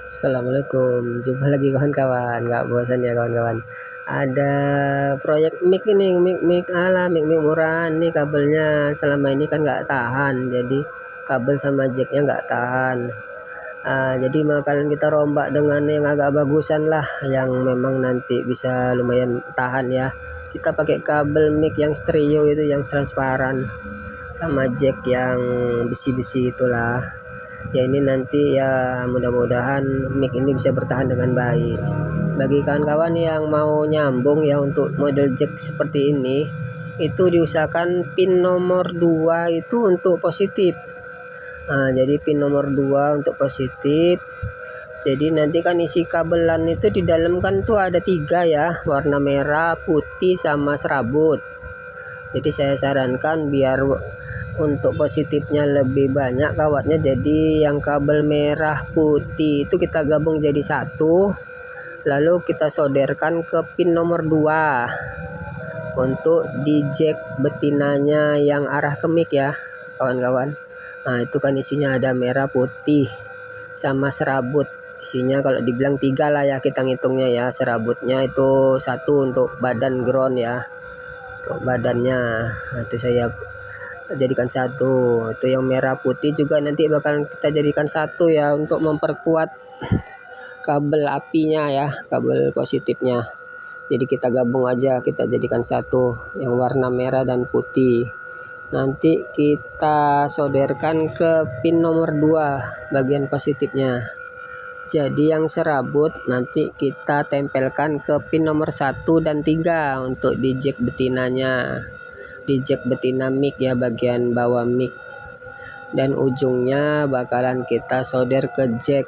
Assalamualaikum, jumpa lagi kawan-kawan. Nggak bosan ya kawan-kawan. Ada proyek mic ini, mic ala mic murahan nih, kabelnya selama ini kan nggak tahan, jadi kabel sama jacknya nggak tahan. Jadi bakalan kita rombak dengan yang agak bagusan lah, yang memang nanti bisa lumayan tahan ya. Kita pakai kabel mic yang stereo itu, yang transparan, sama jack yang besi-besi itulah. Ya ini nanti ya mudah-mudahan mic ini bisa bertahan dengan baik. Bagi kawan-kawan yang mau nyambung ya untuk model jack seperti ini, itu diusahakan pin nomor 2 itu untuk positif. Jadi pin nomor 2 untuk positif. Jadi nanti kan isi kabelan itu di dalam kan tuh ada 3 ya, warna merah, putih, sama serabut. Jadi saya sarankan biar untuk positifnya lebih banyak kawatnya, jadi yang kabel merah putih itu kita gabung jadi satu, lalu kita solderkan ke pin nomor 2 untuk di jack betinanya yang arah ke mic ya kawan-kawan. Itu kan isinya ada merah putih sama serabut. Isinya kalau dibilang 3 lah ya kita ngitungnya ya. Serabutnya itu 1 untuk badan ground ya, untuk badannya. Itu saya jadikan 1. Itu yang merah putih juga nanti bakal kita jadikan 1 ya, untuk memperkuat kabel apinya ya, kabel positifnya. Jadi kita gabung aja, kita jadikan 1 yang warna merah dan putih. Nanti kita solderkan ke pin nomor 2 bagian positifnya. Jadi yang serabut nanti kita tempelkan ke pin nomor 1 dan 3 untuk di jack betinanya, di jack betina mic ya, bagian bawah mic. Dan ujungnya bakalan kita solder ke jack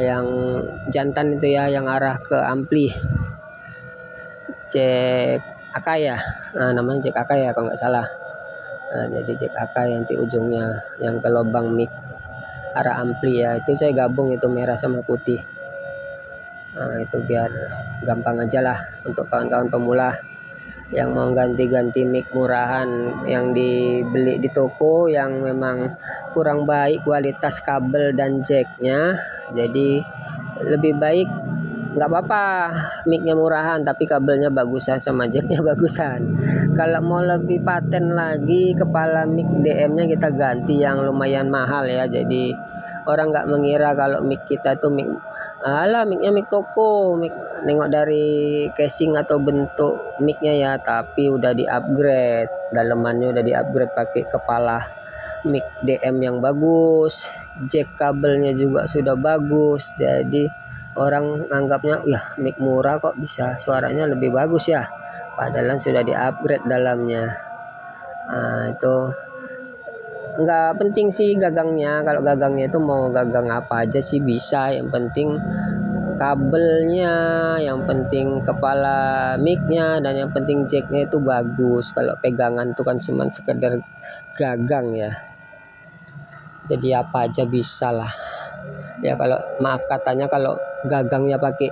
yang jantan itu ya, yang arah ke ampli, jack Akai ya, namanya jack Akai ya kalau nggak salah. Jadi jack Akai nanti ujungnya yang ke lubang mic arah ampli ya, itu saya gabung itu merah sama putih. Itu biar gampang aja lah untuk kawan-kawan pemula yang mau ganti-ganti mic murahan yang dibeli di toko yang memang kurang baik kualitas kabel dan jacknya. Jadi lebih baik nggak apa-apa micnya murahan tapi kabelnya bagusan sama jacknya bagusan. Kalau mau lebih paten lagi, kepala mic DM-nya kita ganti yang lumayan mahal ya, jadi orang nggak mengira kalau mic kita tuh mic micnya mic toko, mic nengok dari casing atau bentuk micnya ya, tapi udah di upgrade, dalemannya udah di upgrade pakai kepala mic DM yang bagus, jack kabelnya juga sudah bagus. Jadi orang anggapnya ya mic murah kok bisa suaranya lebih bagus ya, padahal sudah di upgrade dalamnya. Itu nggak penting sih gagangnya. Kalau gagangnya itu mau gagang apa aja sih bisa, yang penting kabelnya, yang penting kepala micnya, dan yang penting jacknya itu bagus. Kalau pegangan itu kan cuma sekedar gagang ya, jadi apa aja bisa lah ya. Kalau maaf katanya, kalau gagangnya pakai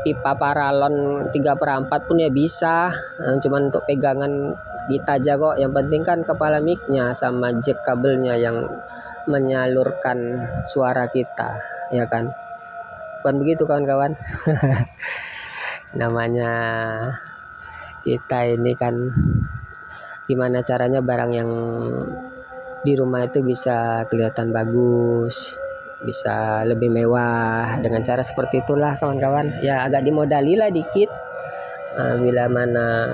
pipa paralon 3/4 pun ya bisa, cuman untuk pegangan kita aja kok. Yang penting kan kepala micnya sama jack kabelnya yang menyalurkan suara kita ya kan, bukan begitu kawan-kawan? Namanya kita ini kan gimana caranya barang yang di rumah itu bisa kelihatan bagus, bisa lebih mewah dengan cara seperti itulah kawan-kawan ya. Agak dimodali lah dikit, bila mana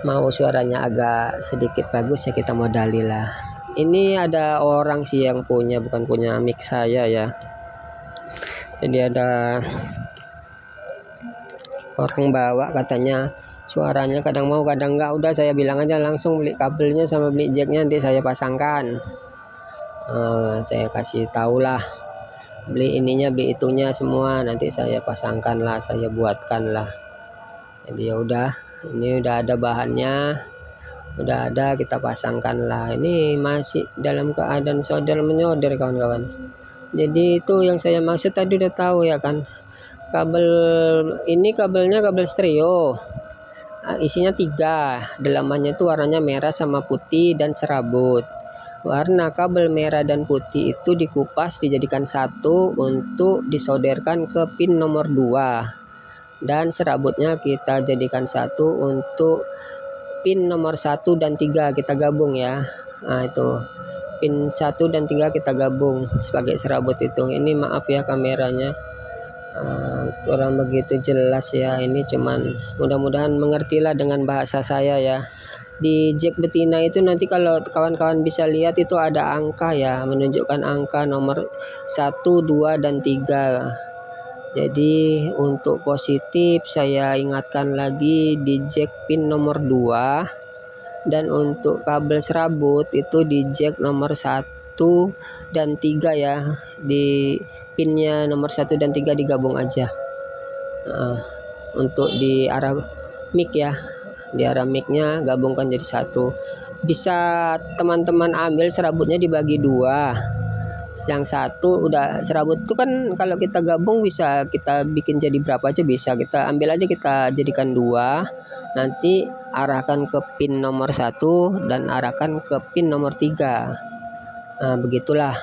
mau suaranya agak sedikit bagus ya kita modali lah. Ini ada orang sih yang punya, bukan punya mic saya ya, jadi ada orang bawa, katanya suaranya kadang mau kadang enggak. Udah saya bilang aja langsung beli kabelnya sama beli jacknya, nanti saya pasangkan. Saya kasih tahu lah, beli ininya beli itunya semua, nanti saya pasangkan lah, saya buatkan lah. Jadi ya udah, ini udah ada bahannya, udah ada, kita pasangkan lah. Ini masih dalam keadaan solder menyolder kawan-kawan. Jadi itu yang saya maksud tadi, udah tahu ya kan, kabel ini kabelnya kabel stereo. Isinya 3, dalamannya itu warnanya merah sama putih dan serabut. warna kabel merah dan putih itu dikupas dijadikan satu untuk disolderkan ke pin nomor 2, dan serabutnya kita jadikan satu untuk pin nomor 1 dan 3 kita gabung ya. Nah itu pin 1 dan 3 kita gabung sebagai serabut itu. Ini maaf ya kameranya kurang begitu jelas ya, ini cuman mudah-mudahan mengertilah dengan bahasa saya ya. Di jack betina itu nanti kalau kawan-kawan bisa lihat itu ada angka ya, menunjukkan angka nomor 1, 2, dan 3. Jadi untuk positif saya ingatkan lagi di jack pin nomor 2, dan untuk kabel serabut itu di jack nomor 1 dan 3 ya, di pinnya nomor 1 dan 3 digabung aja. Untuk di arah mic ya, di arah micnya gabungkan jadi satu. Bisa teman-teman ambil serabutnya dibagi 2. Yang satu udah serabut itu kan kalau kita gabung bisa kita bikin jadi berapa aja, bisa kita ambil aja kita jadikan 2, nanti arahkan ke pin nomor 1 dan arahkan ke pin nomor 3. Nah begitulah.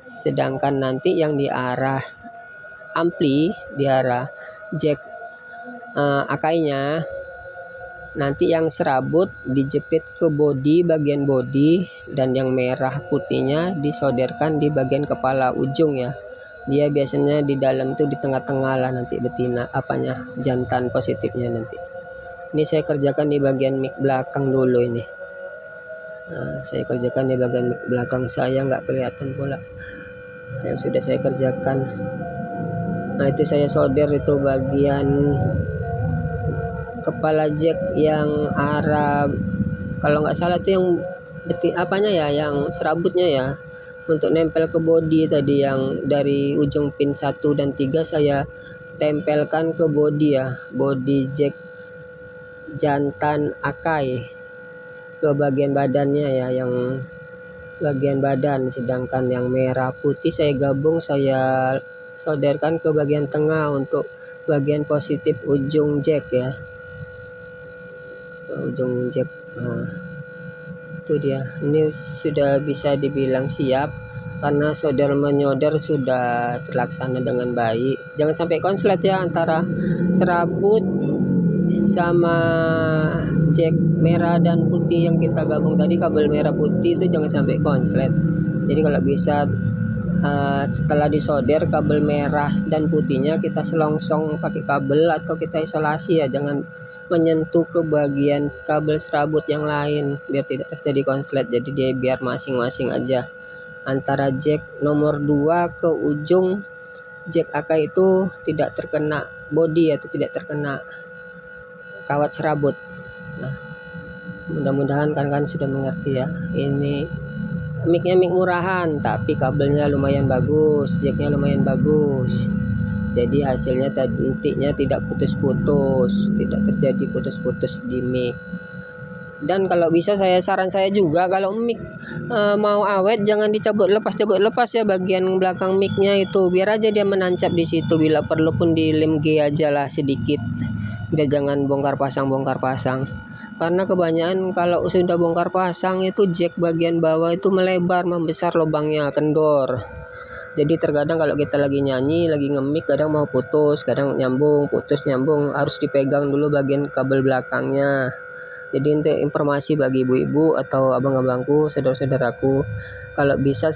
Sedangkan nanti yang di arah ampli, di arah jack akainya, nanti yang serabut dijepit ke bodi, bagian bodi, dan yang merah putihnya disolderkan di bagian kepala ujung ya. Dia biasanya di dalam tuh di tengah-tengah lah nanti betina apanya, jantan positifnya nanti. Ini saya kerjakan di bagian mic belakang dulu ini. Nah, saya kerjakan di bagian mic belakang, saya nggak kelihatan pula yang sudah saya kerjakan. Nah itu saya solder itu bagian kepala jack yang arah, kalau nggak salah itu yang apanya ya, yang serabutnya ya, untuk nempel ke bodi tadi yang dari ujung pin 1 dan 3 saya tempelkan ke bodi ya, bodi jack jantan akai, ke bagian badannya ya, yang bagian badan. Sedangkan yang merah putih saya gabung, saya solderkan ke bagian tengah untuk bagian positif ujung jack ya, ujung jack. Nah itu dia, ini sudah bisa dibilang siap karena solder menyolder sudah terlaksana dengan baik. Jangan sampai konslet ya antara serabut sama jack merah dan putih yang kita gabung tadi, kabel merah putih itu jangan sampai konslet. Jadi kalau bisa setelah disolder kabel merah dan putihnya kita selongsong pakai kabel atau kita isolasi ya, jangan menyentuh ke bagian kabel serabut yang lain biar tidak terjadi konslet. Jadi dia biar masing-masing aja antara jack nomor 2 ke ujung jack akai itu tidak terkena bodi atau tidak terkena kawat serabut. Nah mudah-mudahan kan sudah mengerti ya. Ini micnya mic murahan tapi kabelnya lumayan bagus, jacknya lumayan bagus, jadi hasilnya nantinya tidak putus-putus, tidak terjadi putus-putus di mic. Dan kalau bisa saran saya juga kalau mic mau awet jangan dicabut lepas ya bagian belakang micnya itu, biar aja dia menancap di situ, bila perlu pun di lem G aja lah sedikit, biar jangan bongkar pasang. Karena kebanyakan kalau sudah bongkar pasang itu jack bagian bawah itu melebar, membesar lubangnya, kendor. Jadi terkadang kalau kita lagi nyanyi, lagi nge-mic, kadang mau putus, kadang nyambung, putus nyambung, harus dipegang dulu bagian kabel belakangnya. Jadi untuk informasi bagi ibu-ibu atau abang-abangku, saudara-saudaraku, kalau bisa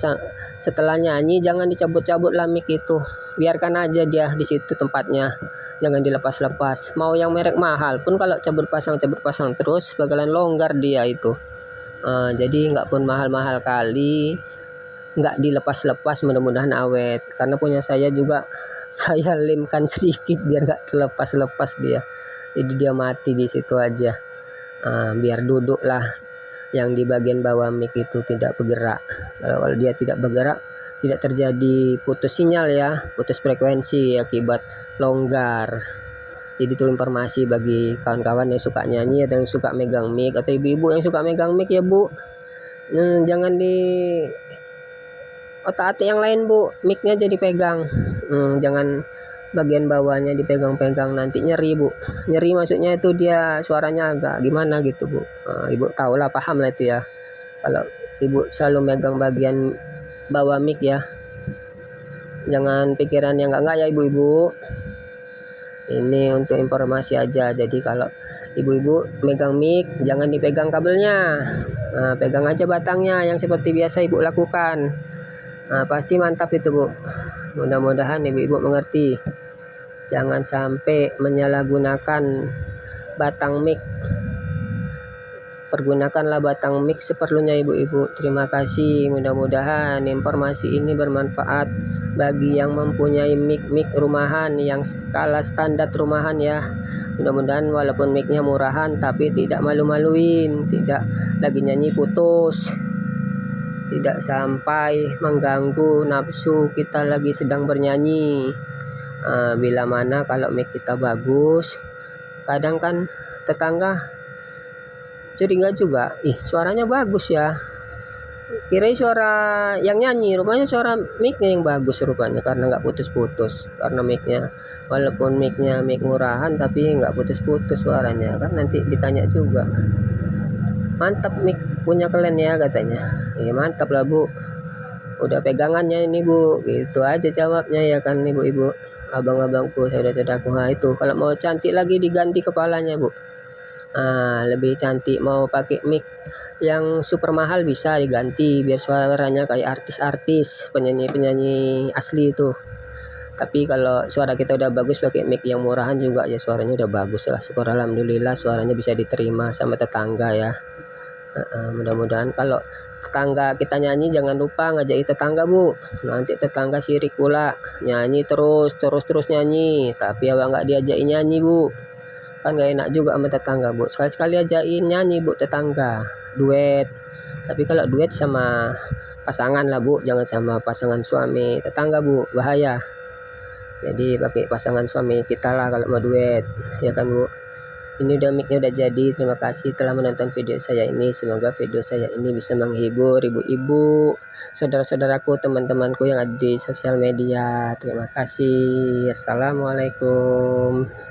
setelah nyanyi jangan dicabut-cabut lah mic itu, biarkan aja dia di situ tempatnya, jangan dilepas-lepas. Mau yang merek mahal pun kalau cabut pasang terus bakalan longgar dia itu. Jadi nggak pun mahal-mahal kali, nggak dilepas-lepas, mudah-mudahan awet. Karena punya saya juga saya lemkan sedikit biar nggak terlepas-lepas dia, jadi dia mati di situ aja. Biar duduk lah yang di bagian bawah mic itu tidak bergerak. Kalau dia tidak bergerak tidak terjadi putus sinyal ya, putus frekuensi akibat longgar. Jadi itu informasi bagi kawan-kawan yang suka nyanyi atau yang suka megang mic, atau ibu-ibu yang suka megang mic ya bu, jangan di otak-atik yang lain bu, micnya jadi pegang, jangan bagian bawahnya dipegang-pegang, nanti nyeri bu. Nyeri maksudnya itu dia suaranya agak gimana gitu bu. Ibu tahu lah, paham lah itu ya. Kalau ibu selalu megang bagian bawah mic ya, jangan pikiran yang enggak ya ibu-ibu. Ini untuk informasi aja. Jadi kalau ibu-ibu megang mic, jangan dipegang kabelnya. Nah, pegang aja batangnya yang seperti biasa ibu lakukan. Nah, pasti mantap itu bu. Mudah-mudahan ibu-ibu mengerti. Jangan sampai menyalahgunakan batang mic. Pergunakanlah batang mic seperlunya ibu-ibu. Terima kasih. Mudah-mudahan informasi ini bermanfaat bagi yang mempunyai mic rumahan yang skala standar rumahan ya. Mudah-mudahan walaupun micnya murahan tapi tidak malu-maluin, tidak lagi nyanyi putus, tidak sampai mengganggu nafsu kita lagi sedang bernyanyi. Bila mana kalau mic kita bagus, kadang kan tetangga curiga juga, suaranya bagus ya, kirain suara yang nyanyi, rupanya suara micnya yang bagus rupanya, karena nggak putus-putus, karena micnya walaupun micnya mic murahan tapi nggak putus-putus suaranya, kan nanti ditanya juga, mantap mic punya kalian ya katanya. Mantap lah bu, udah pegangannya ini bu, gitu aja jawabnya ya kan ibu-ibu, abang-abangku, saudara-saudaraku. Nah itu kalau mau cantik lagi diganti kepalanya bu. Lebih cantik mau pakai mic yang super mahal bisa diganti biar suaranya kayak artis-artis, penyanyi-penyanyi asli itu. Tapi kalau suara kita udah bagus pakai mic yang murahan juga ya suaranya udah bagus lah, syukur alhamdulillah suaranya bisa diterima sama tetangga ya. Mudah-mudahan kalau tetangga kita nyanyi jangan lupa ngajak tetangga bu, nanti tetangga sirik pula, nyanyi terus nyanyi tapi abang nggak diajakin nyanyi bu, kan gak enak juga sama tetangga bu. Sekali-sekali ajain nyanyi bu tetangga, duet. Tapi kalau duet sama pasangan lah bu, jangan sama pasangan suami tetangga bu, bahaya. Jadi pakai pasangan suami kita lah kalau mau duet, ya kan bu. Ini udah micnya udah jadi. Terima kasih telah menonton video saya ini. Semoga video saya ini bisa menghibur ibu-ibu, saudara-saudaraku, teman-temanku yang ada di sosial media. Terima kasih. Assalamualaikum.